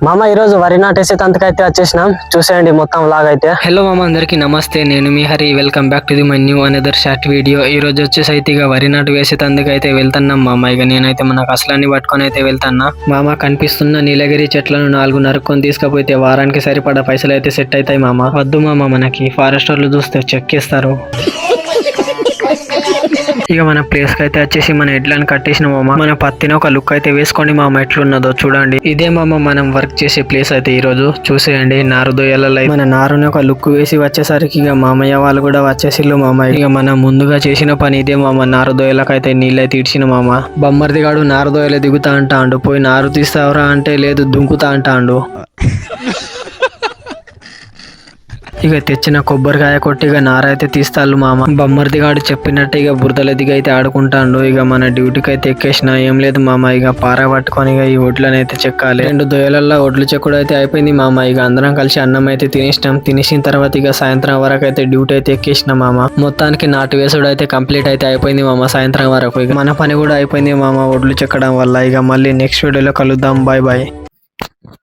మామ ఈ రోజు వరి నాటేసే తంతకైతే వచ్చేసినాం, చూసేయండి మొత్తం లాగ్ అయితే. హలో మామ, అందరికి నమస్తే. నేను మీ Hari. Welcome back to the my new another short video. ఈ రోజు వచ్చేసి అయితే ఇక వరి నాటు వేసే తందుకైతే వెళ్తున్నాం మామ. ఇక నేనైతే మన కసలాన్ని పట్టుకొని అయితే వెళ్తాన్నా మామ. కనిపిస్తున్న నీలగిరి చెట్లను 4 నరుక్కొని తీసుకపోతే వారానికి సరిపడా పైసలు అయితే సెట్ అవుతాయి మామ. వద్దు మామ, మనకి ఫారెస్టర్లు చూస్తే చెక్కేస్తారు. ఇక మన ప్లేస్ కి అయితే వచ్చేసి మన ఎడ్లను కట్టేసిన మామ. మన పత్తిని ఒక లుక్ అయితే వేసుకోండి మామ, ఎట్లున్నదో చూడండి. ఇదే మామ మనం వర్క్ చేసే ప్లేస్ అయితే ఈ రోజు చూసేయండి. నారు దొయ్యాలలో మన నారుని ఒక లుక్ వేసి వచ్చేసరికి ఇక మామయ్య వాళ్ళు కూడా వచ్చేసిల్లు మామ. ఇక మనం ముందుగా చేసిన పని ఇదే మామ. నారు దొయ్యలకైతే నీళ్ళైతే ఇడ్చిన మామ. బొమ్మర్దిగాడు నారు దొయ్యలు దిగుతా అంటాండు. పోయి నారు తీస్తావరా అంటే లేదు దుంకుతా అంటాండు. ఇక తెచ్చిన కొబ్బరికాయ కొట్టి ఇక నారైతే తీస్తాళ్ళు మామ. బొమ్మర్దిగాడు చెప్పినట్టు ఇక బురదల దిగి అయితే ఆడుకుంటాండు. ఇక మన డ్యూటీకి అయితే ఎక్కేసిన ఏం లేదు మామ. ఇక పార పట్టుకొని ఇక ఈ ఒడ్లను అయితే చెక్కాలి. 2 దొయ్యలల్లో ఒడ్లు చెక్కుడు అయితే అయిపోయింది మామ. ఇక అందరం కలిసి అన్నం అయితే తినేసినాం. తినేసిన తర్వాత ఇక సాయంత్రం వరకు అయితే డ్యూటీ అయితే ఎక్కేసిన మామ. మొత్తానికి నాటు వేసుడు అయితే కంప్లీట్ అయితే అయిపోయింది మామ. సాయంత్రం వరకు ఇక మన పని కూడా అయిపోయింది మామ ఒడ్లు చెక్కడం వల్ల. ఇక మళ్ళీ నెక్స్ట్ వీడియోలో కలుద్దాం. Bye bye.